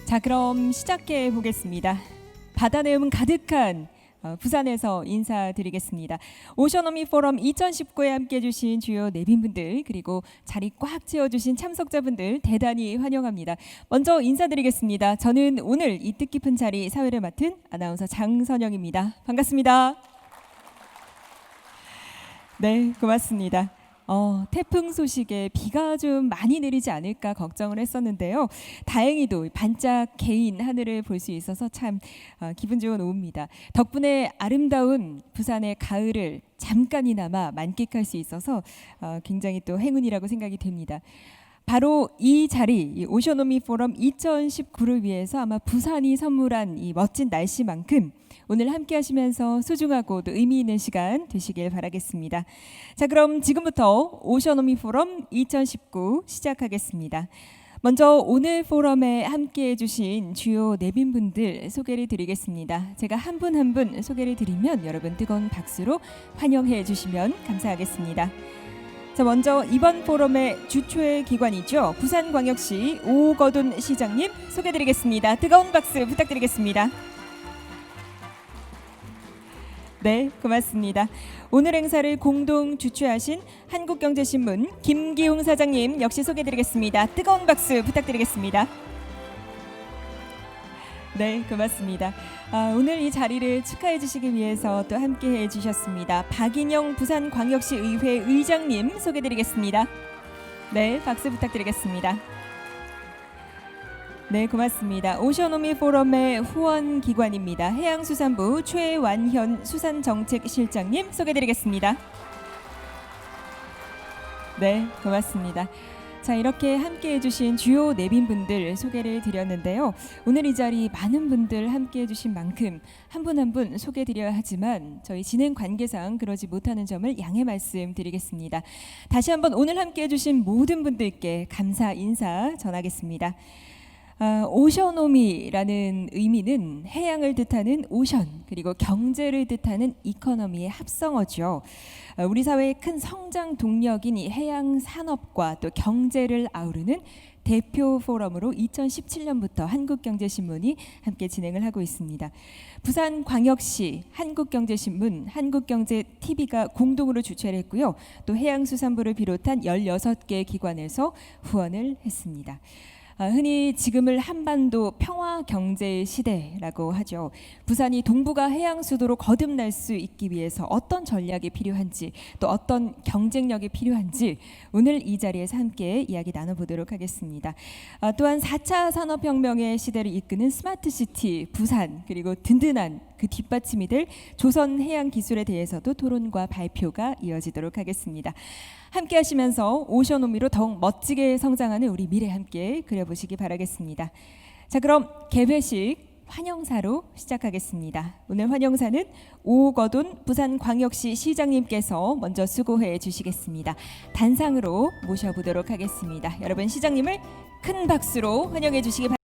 자, 그럼 시작해 보겠습니다. 바다 내음 가득한 부산에서 인사드리겠습니다. 오셔노미 포럼 2019에 함께해 주신 주요 내빈분들 그리고 자리 꽉 채워주신 참석자분들 대단히 환영합니다. 먼저 인사드리겠습니다. 저는 오늘 이 뜻깊은 자리 사회를 맡은 아나운서 장선영입니다. 반갑습니다. 네, 고맙습니다. 태풍 소식에 비가 좀 많이 내리지 않을까 걱정을 했었는데요. 다행히도 반짝 개인 하늘을 볼 수 있어서 참 기분 좋은 오후입니다. 덕분에 아름다운 부산의 가을을 잠깐이나마 만끽할 수 있어서 굉장히 또 행운이라고 생각이 됩니다. 바로 이 자리, 오셔노미 포럼 2019를 위해서 아마 부산이 선물한 이 멋진 날씨만큼 오늘 함께 하시면서 소중하고 또 의미 있는 시간 되시길 바라겠습니다. 자, 그럼 지금부터 오셔노미 포럼 2019 시작하겠습니다. 먼저 오늘 포럼에 함께 해주신 주요 내빈분들 소개를 드리겠습니다. 제가 한 분 한 분 소개를 드리면 여러분 뜨거운 박수로 환영해 주시면 감사하겠습니다. 자, 먼저 이번 포럼의 주최 기관이죠. 부산광역시 오거돈 시장님 소개드리겠습니다. 뜨거운 박수 부탁드리겠습니다. 네, 고맙습니다. 오늘 행사를 공동 주최하신 한국경제신문 김기웅 사장님 역시 소개드리겠습니다. 뜨거운 박수 부탁드리겠습니다. 네, 고맙습니다. 오늘 이 자리를 축하해 주시기 위해서 또 함께 해 주셨습니다. 박인영 부산광역시의회 의장님 소개드리겠습니다. 네, 박수 부탁드리겠습니다. 네, 고맙습니다. 오셔노미 포럼의 후원 기관입니다. 해양수산부 최완현 수산정책실장님 소개드리겠습니다. 네, 고맙습니다. 자, 이렇게 함께 해주신 주요 내빈분들 소개를 드렸는데요. 오늘 이 자리 많은 분들 함께 해주신 만큼 한 분 한 분 소개드려야 하지만 저희 진행 관계상 그러지 못하는 점을 양해 말씀드리겠습니다. 다시 한번 오늘 함께 해주신 모든 분들께 감사 인사 전하겠습니다. 오셔노미라는 의미는 해양을 뜻하는 오션 그리고 경제를 뜻하는 이코노미의 합성어죠. 우리 사회의 큰 성장 동력인 이 해양 산업과 또 경제를 아우르는 대표 포럼으로 2017년부터 한국경제신문이 함께 진행을 하고 있습니다. 부산광역시 한국경제신문, 한국경제TV가 공동으로 주최를 했고요. 또 해양수산부를 비롯한 16개 기관에서 후원을 했습니다. 흔히 지금을 한반도 평화 경제 시대라고 하죠. 부산이 동북아 해양 수도로 거듭날 수 있기 위해서 어떤 전략이 필요한지 또 어떤 경쟁력이 필요한지 오늘 이 자리에서 함께 이야기 나눠보도록 하겠습니다. 또한 4차 산업혁명의 시대를 이끄는 스마트시티 부산 그리고 든든한 그 뒷받침이 될 조선 해양 기술에 대해서도 토론과 발표가 이어지도록 하겠습니다. 함께 하시면서 오셔노미로 더욱 멋지게 성장하는 우리 미래 함께 그려보시기 바라겠습니다. 자, 그럼 개회식 환영사로 시작하겠습니다. 오늘 환영사는 오거돈 부산광역시 시장님께서 먼저 수고해 주시겠습니다. 단상으로 모셔보도록 하겠습니다. 여러분 시장님을 큰 박수로 환영해 주시기 바랍니다.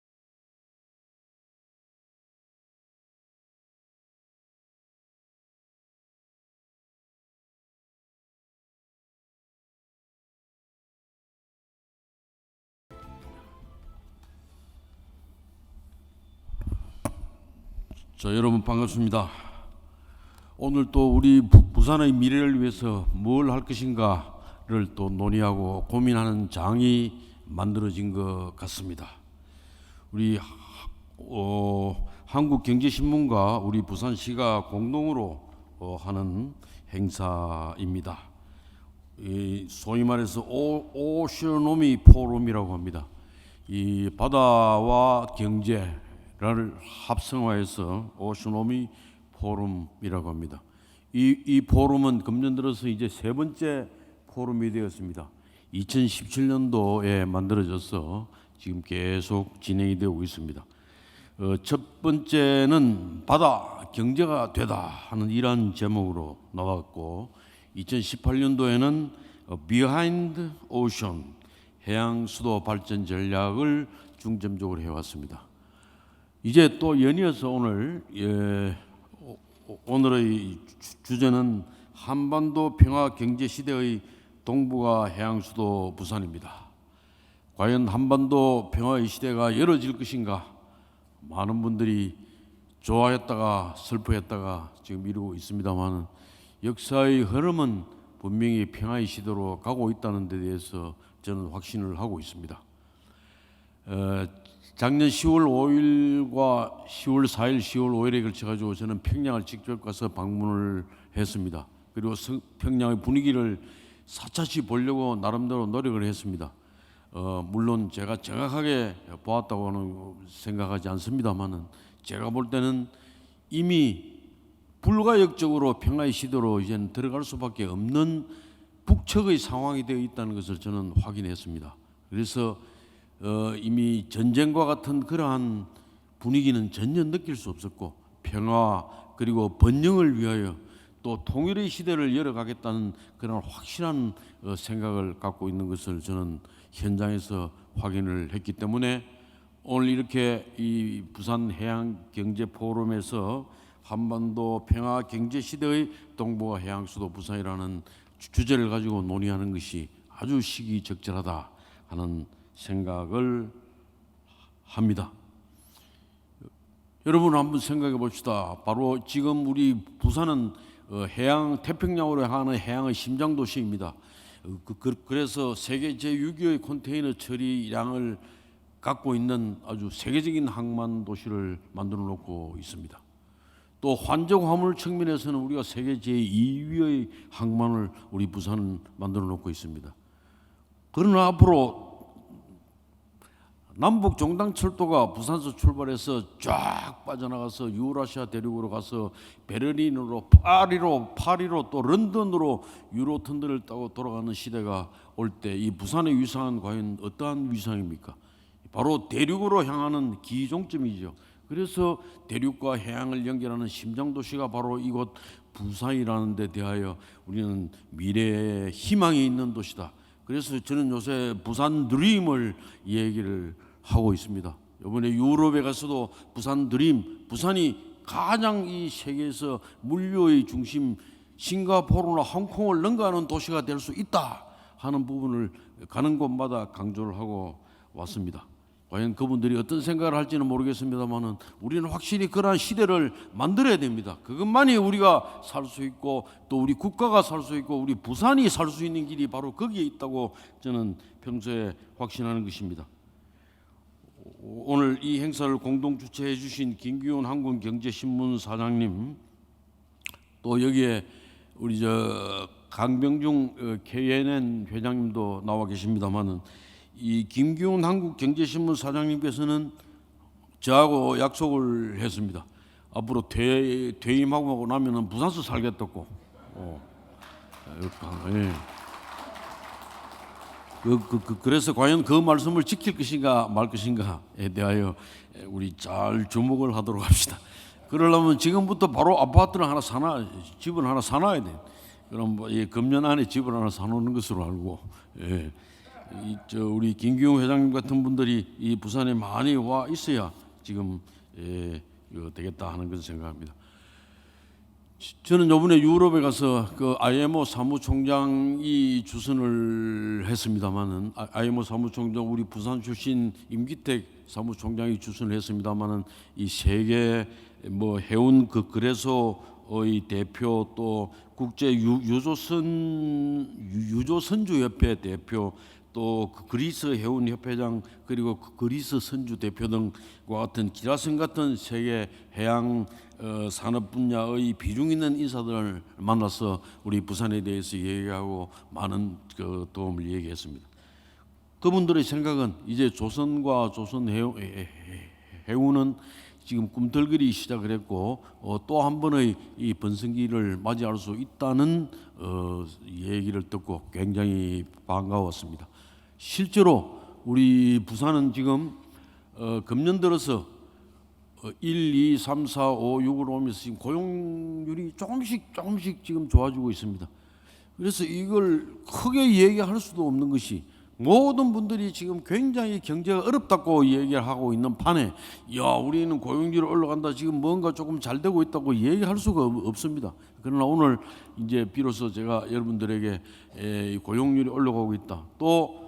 자, 여러분 반갑습니다. 오늘 또 우리 부산의 미래를 위해서 뭘 할 것인가를 또 논의하고 고민하는 장이 만들어진 것 같습니다. 우리 한국경제신문과 우리 부산시가 공동으로 하는 행사입니다. 소위 말해서 오셔노미 포럼이라고 합니다. 이 바다와 경제 를 합성화해서 오셔노미 포럼이라고 합니다. 이 포럼은 금년 들어서 이제 세 번째 포럼이 되었습니다. 2017년도에 만들어져서 지금 계속 진행이 되고 있습니다. 첫 번째는 바다 경제가 되다 하는 이러한 제목으로 나왔고 2018년도에는 Behind Ocean 해양 수도 발전 전략을 중점적으로 해왔습니다. 이제 또 연이어서 오늘의 주제는 한반도 평화 경제 시대의 동북아 해양 수도 부산입니다. 과연 한반도 평화의 시대가 열어질 것인가? 많은 분들이 좋아했다가 슬퍼했다가 지금 이루고 있습니다만 역사의 흐름은 분명히 평화의 시대로 가고 있다는 데 대해서 저는 확신을 하고 있습니다. 작년 10월 5일과 10월 4일, 10월 5일에 걸쳐가지고 저는 평양을 직접 가서 방문을 했습니다. 그리고 평양의 분위기를 사차시 보려고 나름대로 노력을 했습니다. 물론 제가 정확하게 보았다고는 생각하지 않습니다만은 제가 볼 때는 이미 불가역적으로 평화의 시대로 이제는 들어갈 수밖에 없는 북측의 상황이 되어 있다는 것을 저는 확인했습니다. 그래서 이미 전쟁과 같은 그러한 분위기는 전혀 느낄 수 없었고 평화 그리고 번영을 위하여 또 통일의 시대를 열어가겠다는 그런 확실한 생각을 갖고 있는 것을 저는 현장에서 확인을 했기 때문에 오늘 이렇게 이 부산 해양 경제 포럼에서 한반도 평화 경제 시대의 동북아 해양 수도 부산이라는 주제를 가지고 논의하는 것이 아주 시기적절하다 하는 생각을 합니다. 여러분 한번 생각해 봅시다. 바로 지금 우리 부산은 해양 태평양으로 향하는 해양의 심장 도시입니다. 그래서 세계 제6위의 컨테이너 처리량을 갖고 있는 아주 세계적인 항만 도시를 만들어 놓고 있습니다. 또 환적 화물 측면에서는 우리가 세계 제2위의 항만을 우리 부산은 만들어 놓고 있습니다. 그러나 앞으로 남북 종단철도가 부산에서 출발해서 쫙 빠져나가서 유라시아 대륙으로 가서 베를린으로 파리로 또 런던으로 유로 터널을 타고 돌아가는 시대가 올 때 이 부산의 위상은 과연 어떠한 위상입니까? 바로 대륙으로 향하는 기종점이죠. 그래서 대륙과 해양을 연결하는 심장 도시가 바로 이곳 부산이라는 데 대하여 우리는 미래의 희망이 있는 도시다. 그래서 저는 요새 부산 드림을 얘기를 하고 있습니다. 이번에 유럽에 가서도 부산 드림, 부산이 가장 이 세계에서 물류의 중심 싱가포르나 홍콩을 능가하는 도시가 될 수 있다 하는 부분을 가는 곳마다 강조를 하고 왔습니다. 과연 그분들이 어떤 생각을 할지는 모르겠습니다만은 우리는 확실히 그러한 시대를 만들어야 됩니다. 그것만이 우리가 살 수 있고 또 우리 국가가 살 수 있고 우리 부산이 살 수 있는 길이 바로 거기에 있다고 저는 평소에 확신하는 것입니다. 오늘 이 행사를 공동 주최해 주신 김기훈 한국경제신문 사장님 또 여기에 우리 강병중 KNN 회장님도 나와 계십니다만은 이 김기훈 한국경제신문 사장님께서는 저하고 약속을 했습니다. 앞으로 퇴임하고 나면은 부산서 살겠다고. 예. 그래서 과연 그 말씀을 지킬 것인가 말 것인가에 대하여 우리 잘 주목을 하도록 합시다. 그러려면 지금부터 바로 아파트를 하나 집을 하나 사놔야 돼. 그럼 금년 안에 집을 하나 사놓는 것으로 알고. 예. 우리 김기웅 회장님 같은 분들이 이 부산에 많이 와 있어야 지금 되겠다 하는 것을 생각합니다. 저는 이번에 유럽에 가서 그 IMO 사무총장이 주선을 했습니다만은 IMO 사무총장 우리 부산 출신 임기택 사무총장이 주선을 했습니다만은 이 세계 해운 거래소의 대표 또 국제 유조선주협회 대표 또 그리스 해운협회장 그리고 그리스 선주 대표 등과 같은 기라성 같은 세계 해양 산업 분야의 비중 있는 인사들을 만나서 우리 부산에 대해서 얘기하고 많은 도움을 얘기했습니다. 그분들의 생각은 이제 조선과 조선 해운은 지금 꿈틀거리기 시작을 했고 또 한 번의 이 번성기를 맞이할 수 있다는 얘기를 듣고 굉장히 반가웠습니다. 실제로 우리 부산은 지금 금년 들어서 1, 2, 3, 4, 5, 6으로 오면서 지금 고용률이 조금씩 지금 좋아지고 있습니다. 그래서 이걸 크게 얘기할 수도 없는 것이 모든 분들이 지금 굉장히 경제가 어렵다고 얘기를 하고 있는 판에 우리는 고용률이 올라간다 지금 뭔가 조금 잘 되고 있다고 얘기할 수가 없습니다. 그러나 오늘 이제 비로소 제가 여러분들에게 고용률이 올라가고 있다. 또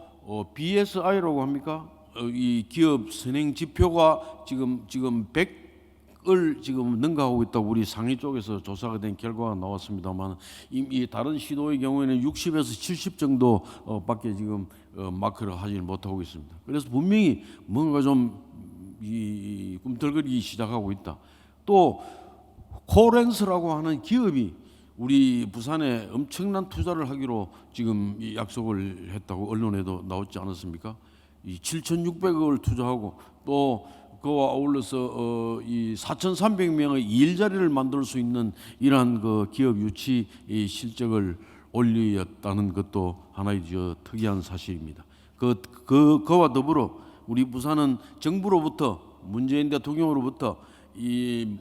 BSI라고 합니까? 이 기업 선행 지표가 지금 100을 지금 능가하고 있다고 우리 상위 쪽에서 조사가 된 결과가 나왔습니다만, 이 다른 시도의 경우에는 60에서 70 정도 밖에 지금 마크를 하지 못하고 있습니다. 그래서 분명히 뭔가 좀 이 꿈틀거리기 시작하고 있다. 또 코렌스라고 하는 기업이 우리 부산에 엄청난 투자를 하기로 지금 이 약속을 했다고 언론에도 나왔지 않았습니까? 이 7,600억을 투자하고 또 그와 아울러서 이 4,300명의 일자리를 만들 수 있는 이러한 그 기업 유치 이 실적을 올렸다는 것도 하나의 특이한 사실입니다. 그와 더불어 우리 부산은 정부로부터 문재인 대통령으로부터 이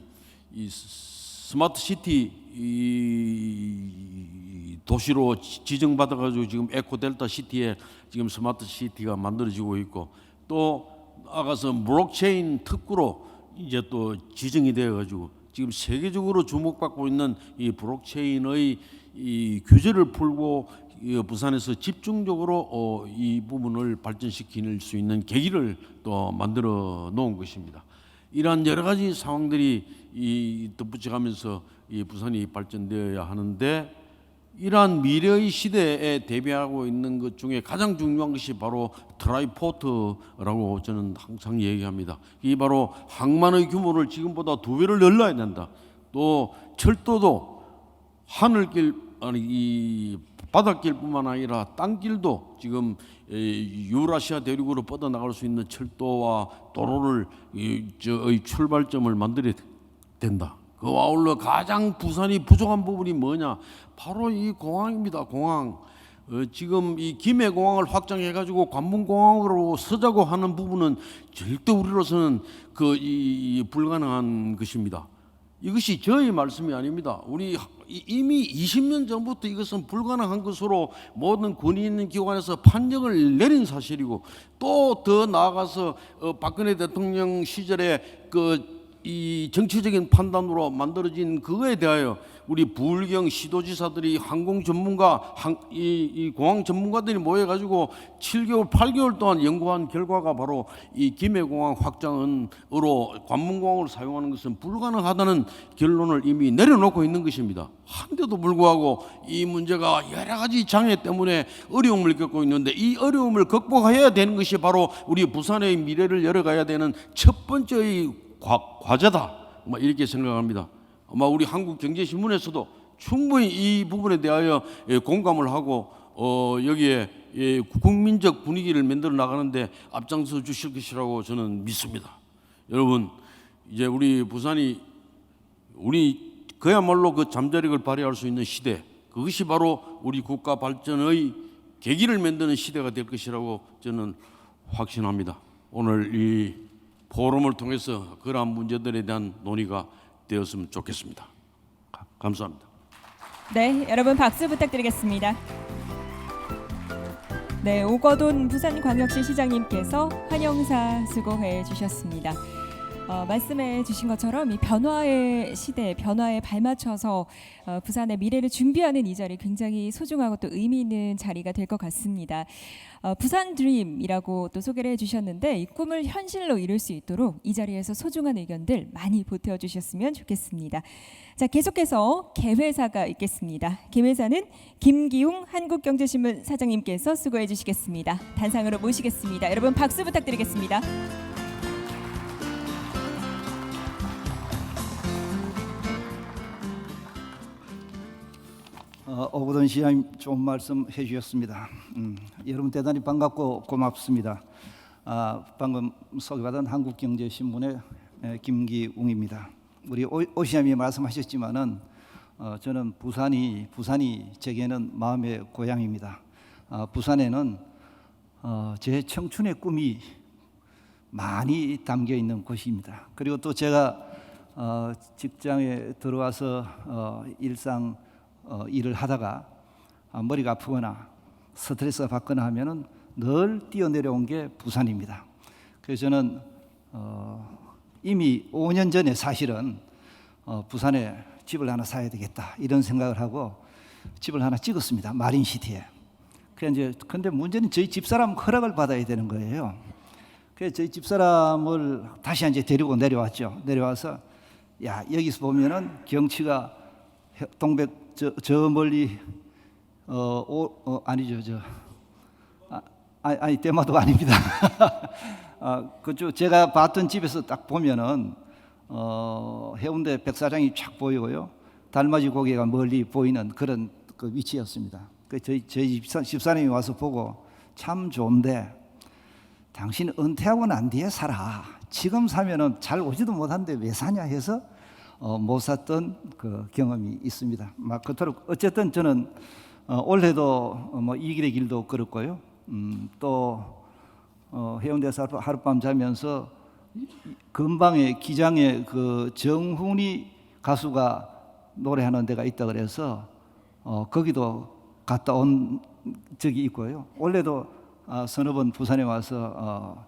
스마트 시티 이 도시로 지정받아 가지고 지금 에코델타 시티에 지금 스마트 시티가 만들어지고 있고, 또 나가서 블록체인 특구로 이제 또 지정이 되어 가지고 지금 세계적으로 주목받고 있는 이 블록체인의 이 규제를 풀고 부산에서 집중적으로 이 부분을 발전시킬 수 있는 계기를 또 만들어 놓은 것입니다. 이러한 여러 가지 상황들이 덧붙여가면서 이 부산이 발전되어야 하는데, 이러한 미래의 시대에 대비하고 있는 것 중에 가장 중요한 것이 바로 트라이포트라고 저는 항상 얘기합니다. 이 바로 항만의 규모를 지금보다 2배를 늘려야 된다. 또 철도도 하늘길 이 바닷길뿐만 아니라 땅길도 지금 유라시아 대륙으로 뻗어나갈 수 있는 철도와 도로를 출발점을 만들어야 된다. 그와 아울러 가장 부산이 부족한 부분이 뭐냐? 바로 이 공항입니다. 공항. 지금 이 김해공항을 확장해가지고 관문공항으로 서자고 하는 부분은 절대 우리로서는 불가능한 것입니다. 이것이 저의 말씀이 아닙니다. 우리 이미 20년 전부터 이것은 불가능한 것으로 모든 권위 있는 기관에서 판정을 내린 사실이고, 또 더 나아가서 박근혜 대통령 시절에 이 정치적인 판단으로 만들어진 그거에 대하여 우리 부울경 시도지사들이 항공 전문가, 이 공항 전문가들이 모여가지고 7개월, 8개월 동안 연구한 결과가 바로 이 김해공항 확장으로 관문공항을 사용하는 것은 불가능하다는 결론을 이미 내려놓고 있는 것입니다. 한데도 불구하고 이 문제가 여러 가지 장애 때문에 어려움을 겪고 있는데, 이 어려움을 극복해야 되는 것이 바로 우리 부산의 미래를 열어가야 되는 첫 번째의 과제다, 이렇게 생각합니다. 아마 우리 한국경제신문에서도 충분히 이 부분에 대하여 공감을 하고 여기에 국민적 분위기를 만들어 나가는데 앞장서 주실 것이라고 저는 믿습니다. 여러분, 이제 우리 부산이 그야말로 그 잠재력을 발휘할 수 있는 시대, 그것이 바로 우리 국가 발전의 계기를 만드는 시대가 될 것이라고 저는 확신합니다. 오늘 이 포럼을 통해서 그러한 문제들에 대한 논의가 되었으면 좋겠습니다. 감사합니다. 네, 여러분 박수 부탁드리겠습니다. 네, 오거돈 부산광역시 시장님께서 환영사 수고해 주셨습니다. 말씀해 주신 것처럼 이 변화의 시대, 변화에 발맞춰서 부산의 미래를 준비하는 이 자리 굉장히 소중하고 또 의미 있는 자리가 될 것 같습니다. 부산 드림이라고 또 소개를 해주셨는데, 이 꿈을 현실로 이룰 수 있도록 이 자리에서 소중한 의견들 많이 보태어 주셨으면 좋겠습니다. 자, 계속해서 개회사가 있겠습니다. 개회사는 김기웅 한국경제신문 사장님께서 수고해 주시겠습니다. 단상으로 모시겠습니다. 여러분 박수 부탁드리겠습니다. 오거돈 시장님 좋은 말씀 해주셨습니다. 여러분 대단히 반갑고 고맙습니다. 방금 소개받은 한국경제신문의 김기웅입니다. 우리 오 시장님이 말씀하셨지만은 저는 부산이 제게는 마음의 고향입니다. 부산에는 제 청춘의 꿈이 많이 담겨 있는 곳입니다. 그리고 또 제가 직장에 들어와서 일상 일을 하다가 머리가 아프거나 스트레스가 받거나 하면은 늘 뛰어내려온 게 부산입니다. 그래서 저는 이미 5년 전에 사실은 부산에 집을 하나 사야 되겠다 이런 생각을 하고 집을 하나 찍었습니다. 마린시티에. 근데 문제는 저희 집사람 허락을 받아야 되는 거예요. 그래서 저희 집사람을 다시 이제 데리고 내려왔죠. 내려와서 야, 여기서 보면은 경치가 동백 저 멀리 아니죠. 아니 대마도가 아닙니다. 그쪽 제가 봤던 집에서 딱 보면은 해운대 백사장이 쫙 보이고요. 달맞이 고개가 멀리 보이는 그런 그 위치였습니다. 그 저희 집사님이 와서 보고 참 좋은데 당신 은퇴하고 난 뒤에 살아. 지금 사면은 잘 오지도 못하는데 왜 사냐 해서 못 샀던 그 경험이 있습니다. 막 그토록 어쨌든 저는 올해도 뭐 이 길의 길도 걸었고요. 또 해운대에서 하룻밤 자면서 근방에 기장에 그 정훈이 가수가 노래하는 데가 있다 그래서 거기도 갔다 온 적이 있고요. 원래도 서너 번 부산에 와서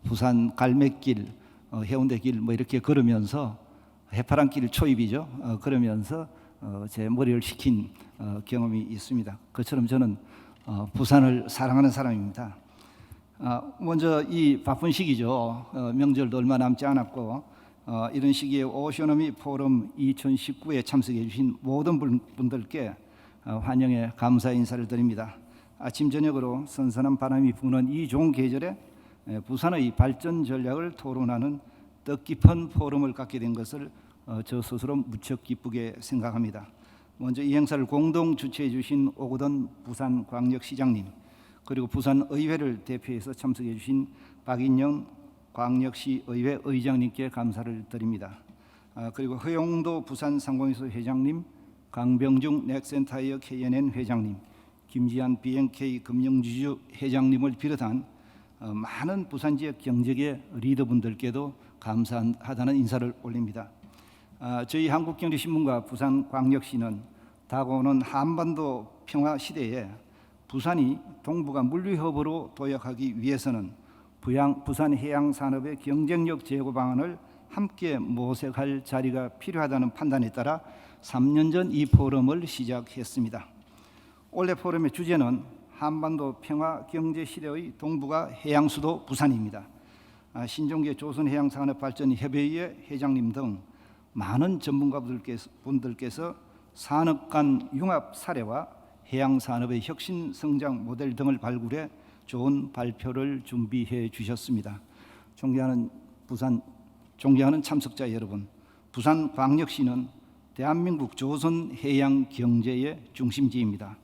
부산 갈매길, 해운대 길 뭐 이렇게 걸으면서 해파랑길 초입이죠. 그러면서 제 머리를 식힌 경험이 있습니다. 그처럼 저는 부산을 사랑하는 사람입니다. 먼저 이 바쁜 시기죠. 명절도 얼마 남지 않았고 이런 시기에 오셔너미 포럼 2019에 참석해 주신 모든 분들께 환영의 감사 인사를 드립니다. 아침 저녁으로 선선한 바람이 부는 이 좋은 계절에 부산의 발전 전략을 토론하는 뜻깊은 포럼을 갖게 된 것을 저 스스로 무척 기쁘게 생각합니다. 먼저 이 행사를 공동 주최해 주신 오거돈 부산광역시장님, 그리고 부산의회를 대표해서 참석해 주신 박인영 광역시의회 의장님께 감사를 드립니다. 그리고 허용도 부산상공회소 회장님, 강병중 넥센타이어 KNN 회장님, 김지한 BNK 금융지주 회장님을 비롯한 많은 부산 지역 경제계 리더분들께도 감사하다는 인사를 올립니다. 저희 한국경제신문과 부산광역시는 다가오는 한반도 평화 시대에 부산이 동북아 물류허브로 도약하기 위해서는 부산 해양 산업의 경쟁력 제고 방안을 함께 모색할 자리가 필요하다는 판단에 따라 3년 전 이 포럼을 시작했습니다. 올해 포럼의 주제는 한반도 평화 경제 시대의 동북아 해양 수도 부산입니다. 신종계 조선해양산업발전협의회 회장님 등 많은 전문가분들께서 산업 간 융합 사례와 해양 산업의 혁신 성장 모델 등을 발굴해 좋은 발표를 준비해 주셨습니다. 존경하는 참석자 여러분, 부산광역시는 대한민국 조선 해양 경제의 중심지입니다.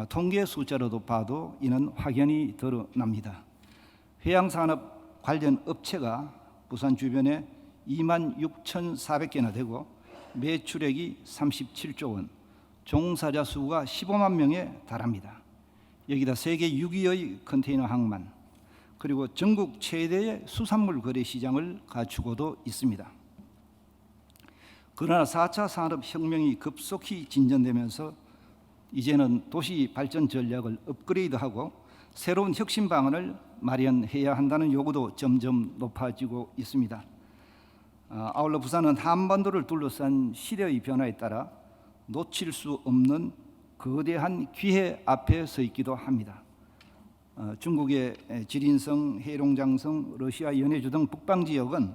통계 숫자로도 봐도 이는 확연히 드러납니다. 해양산업 관련 업체가 부산 주변에 26,400개나 되고 매출액이 37조 원, 종사자 수가 15만 명에 달합니다. 여기다 세계 6위의 컨테이너 항만, 그리고 전국 최대의 수산물 거래 시장을 갖추고도 있습니다. 그러나 4차 산업혁명이 급속히 진전되면서 이제는 도시 발전 전략을 업그레이드하고 새로운 혁신 방안을 마련해야 한다는 요구도 점점 높아지고 있습니다. 아울러 부산은 한반도를 둘러싼 시대의 변화에 따라 놓칠 수 없는 거대한 기회 앞에 서 있기도 합니다. 중국의 지린성, 해룡장성, 러시아 연해주 등 북방 지역은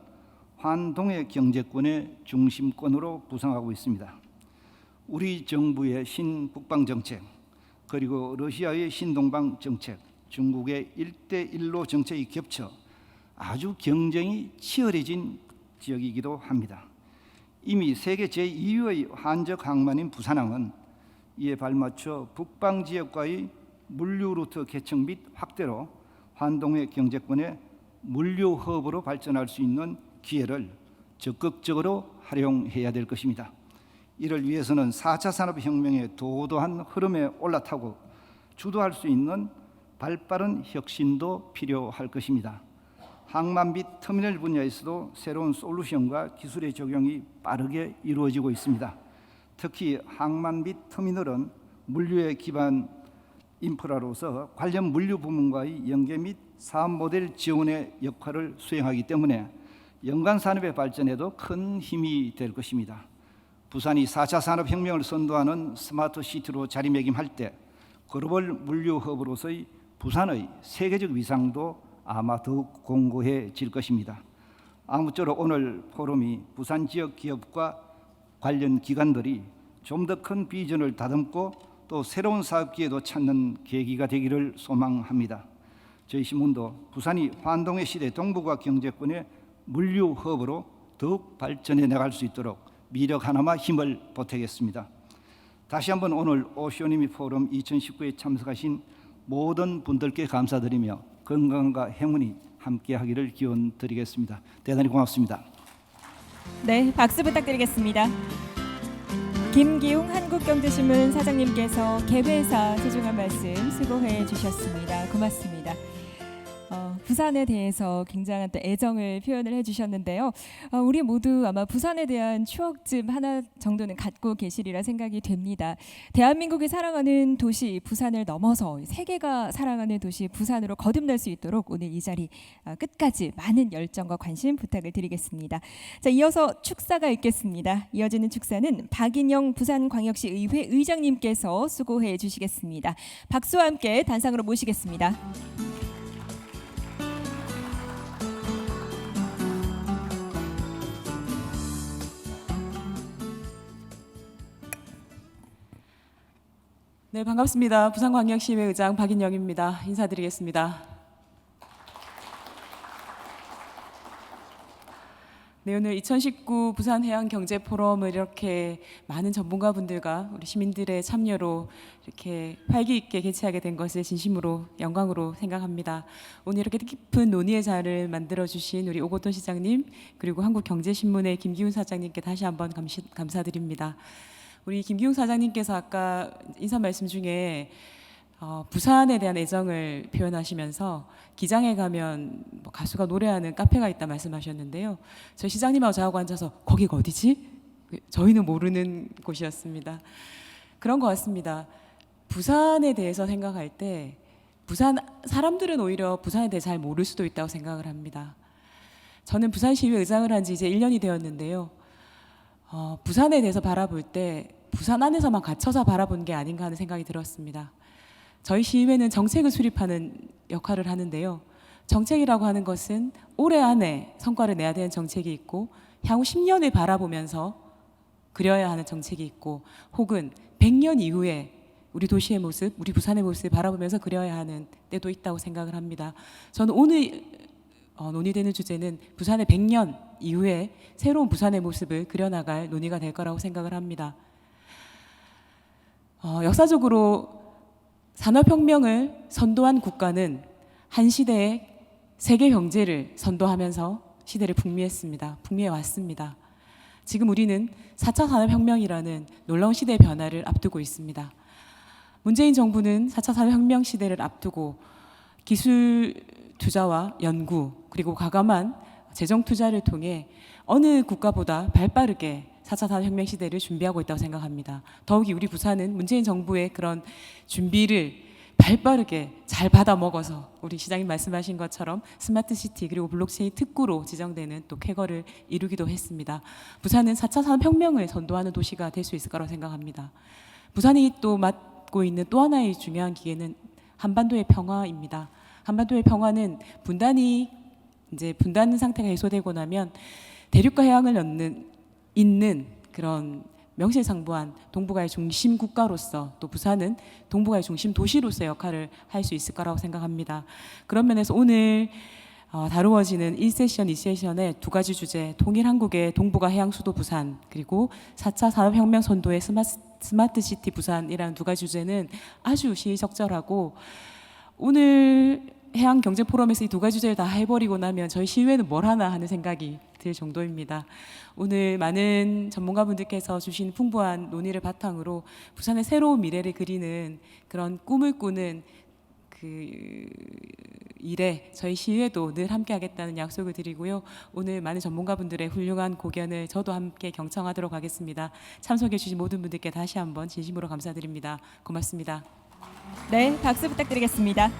환동의 경제권의 중심권으로 부상하고 있습니다. 우리 정부의 신북방 정책, 그리고 러시아의 신동방 정책, 중국의 1대1로 정책이 겹쳐 아주 경쟁이 치열해진 지역이기도 합니다. 이미 세계 제2위의 한적 항만인 부산항은 이에 발맞춰 북방 지역과의 물류 루트 개척 및 확대로 환동의 경제권의 물류 허브로 발전할 수 있는 기회를 적극적으로 활용해야 될 것입니다. 이를 위해서는 4차 산업혁명의 도도한 흐름에 올라타고 주도할 수 있는 발빠른 혁신도 필요할 것입니다. 항만 및 터미널 분야에서도 새로운 솔루션과 기술의 적용이 빠르게 이루어지고 있습니다. 특히 항만 및 터미널은 물류의 기반 인프라로서 관련 물류 부문과의 연계 및 사업 모델 지원의 역할을 수행하기 때문에 연관 산업의 발전에도 큰 힘이 될 것입니다. 부산이 4차 산업혁명을 선도하는 스마트 시티로 자리매김할 때 글로벌 물류 허브로서의 부산의 세계적 위상도 아마 더욱 공고해질 것입니다. 아무쪼록 오늘 포럼이 부산 지역 기업과 관련 기관들이 좀 더 큰 비전을 다듬고 또 새로운 사업 기회도 찾는 계기가 되기를 소망합니다. 저희 신문도 부산이 환동의 시대 동북아 경제권의 물류 허브로 더욱 발전해 나갈 수 있도록 미력 하나마 힘을 보태겠습니다. 다시 한번 오늘 오시오노미 포럼 2019에 참석하신 모든 분들께 감사드리며 건강과 행운이 함께하기를 기원드리겠습니다. 대단히 고맙습니다. 네, 박수 부탁드리겠습니다. 김기웅 한국경제신문 사장님께서 개회사 소중한 말씀 수고해 주셨습니다. 고맙습니다. 부산에 대해서 굉장한 또 애정을 표현을 해주셨는데요. 우리 모두 아마 부산에 대한 추억쯤 하나 정도는 갖고 계시리라 생각이 됩니다. 대한민국이 사랑하는 도시 부산을 넘어서 세계가 사랑하는 도시 부산으로 거듭날 수 있도록 오늘 이 자리 끝까지 많은 열정과 관심 부탁을 드리겠습니다. 자, 이어서 축사가 있겠습니다. 이어지는 축사는 박인영 부산광역시 의회 의장님께서 수고해 주시겠습니다. 박수와 함께 단상으로 모시겠습니다. 네, 반갑습니다. 부산광역시의회 의장 박인영입니다. 인사드리겠습니다. 네, 오늘 2019 부산해양경제포럼을 이렇게 많은 전문가분들과 우리 시민들의 참여로 이렇게 활기 있게 개최하게 된 것을 진심으로 영광으로 생각합니다. 오늘 이렇게 뜻깊은 논의의 자리를 만들어주신 우리 오고돈 시장님 그리고 한국경제신문의 김기훈 사장님께 다시 한번 감사드립니다. 우리 김기웅 사장님께서 아까 인사 말씀 중에 부산에 대한 애정을 표현하시면서 기장에 가면 뭐 가수가 노래하는 카페가 있다 말씀하셨는데요. 저희 시장님하고 저하고 앉아서 거기가 어디지? 저희는 모르는 곳이었습니다. 그런 것 같습니다. 부산에 대해서 생각할 때 부산 사람들은 오히려 부산에 대해 잘 모를 수도 있다고 생각을 합니다. 저는 부산시의회 의장을 한 지 이제 1년이 되었는데요. 부산에 대해서 바라볼 때 부산 안에서만 갇혀서 바라본 게 아닌가 하는 생각이 들었습니다. 저희 시의회는 정책을 수립하는 역할을 하는데요. 정책이라고 하는 것은 올해 안에 성과를 내야 되는 정책이 있고 향후 10년을 바라보면서 그려야 하는 정책이 있고 혹은 100년 이후에 우리 도시의 모습, 우리 부산의 모습을 바라보면서 그려야 하는 때도 있다고 생각을 합니다. 저는 오늘 논의되는 주제는 부산의 100년 이후에 새로운 부산의 모습을 그려나갈 논의가 될 거라고 생각을 합니다. 역사적으로 산업혁명을 선도한 국가는 한 시대의 세계 경제를 선도하면서 시대를 풍미해 왔습니다. 지금 우리는 4차 산업혁명이라는 놀라운 시대의 변화를 앞두고 있습니다. 문재인 정부는 4차 산업혁명 시대를 앞두고 기술 투자와 연구 그리고 과감한 재정 투자를 통해 어느 국가보다 발빠르게 4차 산업혁명 시대를 준비하고 있다고 생각합니다. 더욱이 우리 부산은 문재인 정부의 그런 준비를 발빠르게 잘 받아먹어서 우리 시장님 말씀하신 것처럼 스마트시티 그리고 블록체인 특구로 지정되는 또 쾌거를 이루기도 했습니다. 부산은 4차 산업혁명을 선도하는 도시가 될 수 있을 거라고 생각합니다. 부산이 또 맡고 있는 또 하나의 중요한 기회는 한반도의 평화입니다. 한반도의 평화는 분단 상태가 해소되고 나면 대륙과 해양을 잇는 그런 명실상부한 동북아의 중심 국가로서 또 부산은 동북아의 중심 도시로서의 역할을 할 수 있을 거라고 생각합니다. 그런 면에서 오늘 다루어지는 1세션, 2세션의 두 가지 주제, 통일한국의 동북아 해양 수도 부산 그리고 4차 산업혁명 선도의 스마트시티 부산이라는 두 가지 주제는 아주 시의적절하고 오늘 해양경제포럼에서 이 두 가지 주제를 다 해버리고 나면 저희 시의회는 뭘 하나 하는 생각이 들 정도입니다. 오늘 많은 전문가분들께서 주신 풍부한 논의를 바탕으로 부산의 새로운 미래를 그리는 그런 꿈을 꾸는 그 일에 저희 시의회도 늘 함께하겠다는 약속을 드리고요. 오늘 많은 전문가분들의 훌륭한 고견을 저도 함께 경청하도록 하겠습니다. 참석해 주신 모든 분들께 다시 한번 진심으로 감사드립니다. 고맙습니다. 네, 박수 부탁드리겠습니다.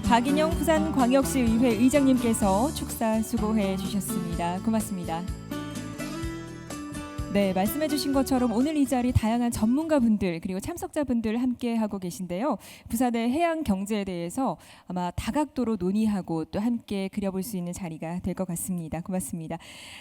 박인영 부산광역시의회 의장님께서 축사 수고해 주셨습니다. 고맙습니다. 네, 말씀해주신 것처럼 오늘 이 자리 다양한 전문가분들 그리고 참석자분들 함께 하고 계신데요. 부산의 해양 경제에 대해서 아마 다각도로 논의하고 또 함께 그려볼 수 있는 자리가 될 것 같습니다. 고맙습니다.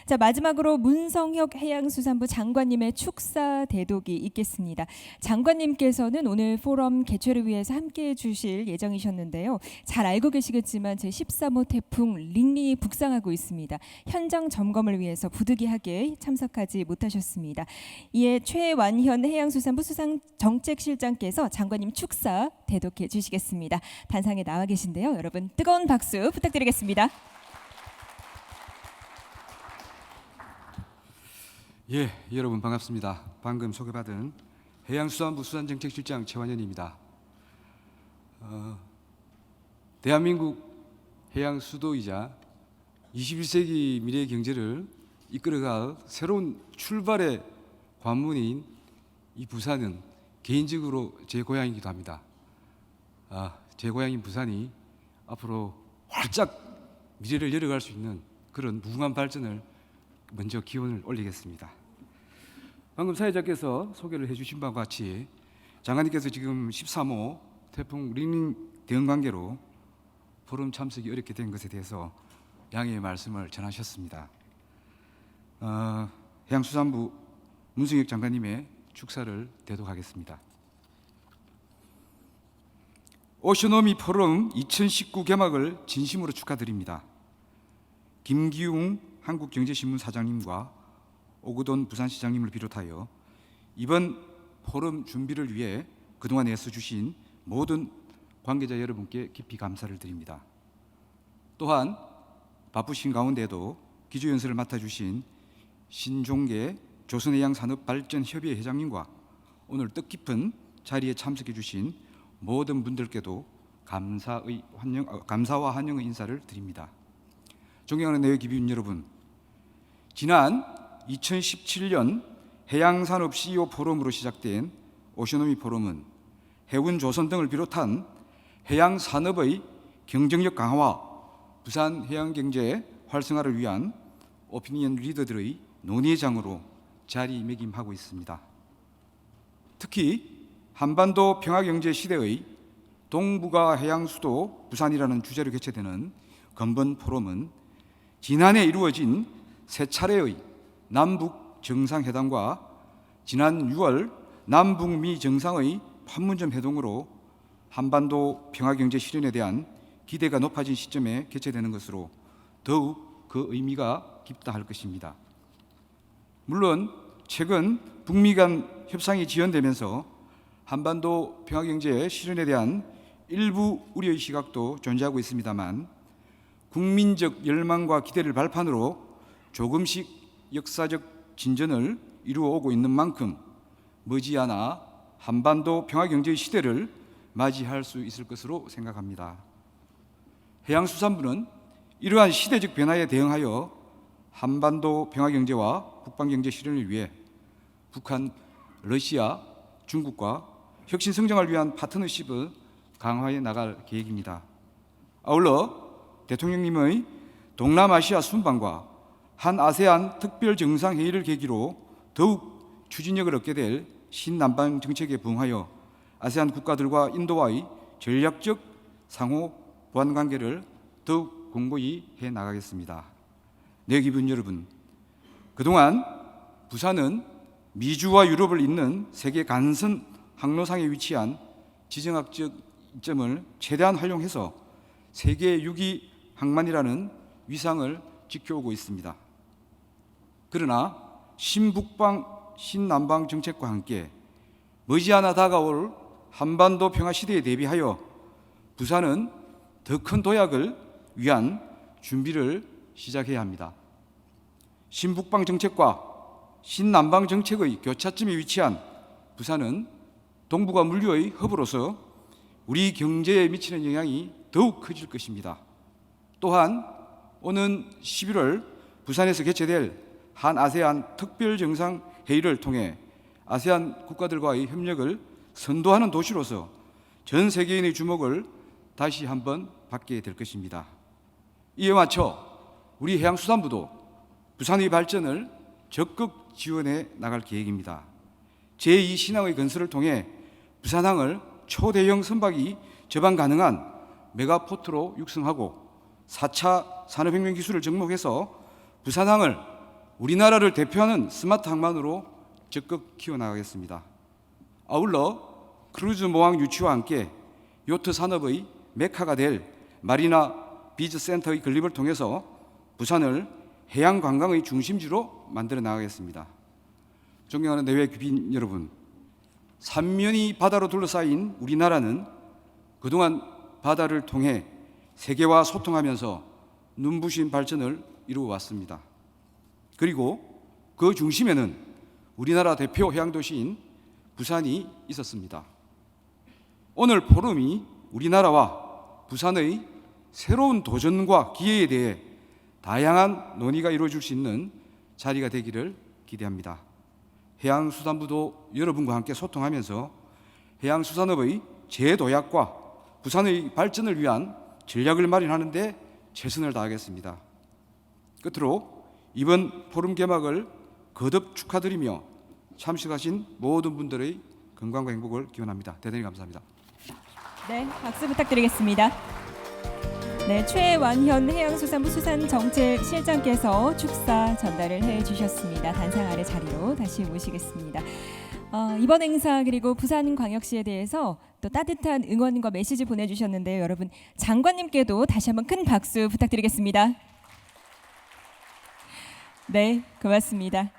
자, 마지막으로 문성혁 해양수산부 장관님의 축사 대독이 있겠습니다. 장관님께서는 오늘 포럼 개최를 위해서 함께해 주실 예정이셨는데요. 잘 알고 계시겠지만 제13호 태풍 링링이 북상하고 있습니다. 현장 점검을 위해서 부득이하게 참석하지 못하셨습니다. 이에 최완현 해양수산부 수상정책실장께서 장관님 축사 대독해 주시겠습니다. 단상에 나와 계신데요. 여러분 뜨거운 박수 부탁드리겠습니다. 예, 여러분 반갑습니다. 방금 소개받은 해양수산부 수산정책실장 최완현입니다. 대한민국 해양 수도이자 21세기 미래 경제를 이끌어갈 새로운 출발의 관문인 이 부산은 개인적으로 제 고향이기도 합니다. 제 고향인 부산이 앞으로 활짝 미래를 열어갈 수 있는 그런 무궁한 발전을 먼저 기원을 올리겠습니다. 방금 사회자께서 소개를 해주신 바와 같이 장관님께서 지금 13호 태풍 링링 대응 관계로 포럼 참석이 어렵게 된 것에 대해서 양해의 말씀을 전하셨습니다. 해양수산부 문성혁 장관님의 축사를 대독하겠습니다. 오셔노미 포럼 2019 개막을 진심으로 축하드립니다. 김기웅 한국경제신문 사장님과 오구돈 부산시장님을 비롯하여 이번 포럼 준비를 위해 그동안 애써주신 모든 관계자 여러분께 깊이 감사를 드립니다. 또한 바쁘신 가운데도 기조연설을 맡아주신 신종계 조선해양산업발전협의회 회장님과 오늘 뜻깊은 자리에 참석해 주신 모든 분들께도 감사와 환영의 인사를 드립니다. 존경하는 내외 기비인 여러분, 지난 2017년 해양산업 CEO 포럼으로 시작된 오셔노미 포럼은 해운 조선 등을 비롯한 해양산업의 경쟁력 강화와 부산 해양경제 활성화를 위한 오피니언 리더들의 논의의 장으로 자리매김하고 있습니다. 특히 한반도 평화경제 시대의 동북아 해양수도 부산이라는 주제로 개최되는 건번 포럼은 지난해 이루어진 세 차례의 남북 정상회담과 지난 6월 남북미 정상의 판문점 회동으로 한반도 평화경제 실현에 대한 기대가 높아진 시점에 개최되는 것으로 더욱 그 의미가 깊다 할 것입니다. 물론 최근 북미 간 협상이 지연되면서 한반도 평화경제 실현에 대한 일부 우려의 시각도 존재하고 있습니다만 국민적 열망과 기대를 발판으로 조금씩 역사적 진전을 이루어 오고 있는 만큼 머지않아 한반도 평화경제의 시대를 맞이할 수 있을 것으로 생각합니다. 해양수산부는 이러한 시대적 변화에 대응하여 한반도 평화경제와 국방경제 실현을 위해 북한, 러시아, 중국과 혁신 성장을 위한 파트너십을 강화해 나갈 계획입니다. 아울러 대통령님의 동남아시아 순방과 한 아세안 특별 정상회의를 계기로 더욱 추진력을 얻게 될 신남방 정책에 부응하여 아세안 국가들과 인도와의 전략적 상호 보완 관계를 더욱 공고히 해 나가겠습니다. 네, 기분 여러분, 그동안 부산은 미주와 유럽을 잇는 세계 간선 항로상에 위치한 지정학적 이점을 최대한 활용해서 세계 6위 항만이라는 위상을 지켜오고 있습니다. 그러나 신북방, 신남방 정책과 함께 머지않아 다가올 한반도 평화 시대에 대비하여 부산은 더 큰 도약을 위한 준비를 시작해야 합니다. 신북방 정책과 신남방 정책의 교차점에 위치한 부산은 동북아 물류의 허브로서 우리 경제에 미치는 영향이 더욱 커질 것입니다. 또한 오는 11월 부산에서 개최될 한 아세안 특별 정상회의를 통해 아세안 국가들과의 협력을 선도하는 도시로서 전 세계인의 주목을 다시 한번 받게 될 것입니다. 이에 맞춰 우리 해양수산부도 부산의 발전을 적극 지원해 나갈 계획입니다. 제2신항의 건설을 통해 부산항을 초대형 선박이 접안 가능한 메가포트로 육성하고 4차 산업혁명 기술을 접목해서 부산항을 우리나라를 대표하는 스마트 항만으로 적극 키워나가겠습니다. 아울러 크루즈 모항 유치와 함께 요트 산업의 메카가 될 마리나 비즈 센터의 건립을 통해서 부산을 해양 관광의 중심지로 만들어 나가겠습니다. 존경하는 내외 귀빈 여러분, 삼면이 바다로 둘러싸인 우리나라는 그동안 바다를 통해 세계와 소통하면서 눈부신 발전을 이루어 왔습니다. 그리고 그 중심에는 우리나라 대표 해양도시인 부산이 있었습니다. 오늘 포럼이 우리나라와 부산의 새로운 도전과 기회에 대해 다양한 논의가 이루어질 수 있는 자리가 되기를 기대합니다. 해양수산부도 여러분과 함께 소통하면서 해양수산업의 재도약과 부산의 발전을 위한 전략을 마련하는 데 최선을 다하겠습니다. 끝으로 이번 포럼 개막을 거듭 축하드리며 참석하신 모든 분들의 건강과 행복을 기원합니다. 대단히 감사합니다. 네, 박수 부탁드리겠습니다. 네, 최완현 해양수산부 수산정책실장께서 축사 전달을 해주셨습니다. 단상 아래 자리로 다시 모시겠습니다. 이번 행사 그리고 부산광역시에 대해서 또 따뜻한 응원과 메시지 보내주셨는데요. 여러분, 장관님께도 다시 한번 큰 박수 부탁드리겠습니다. 네, 고맙습니다.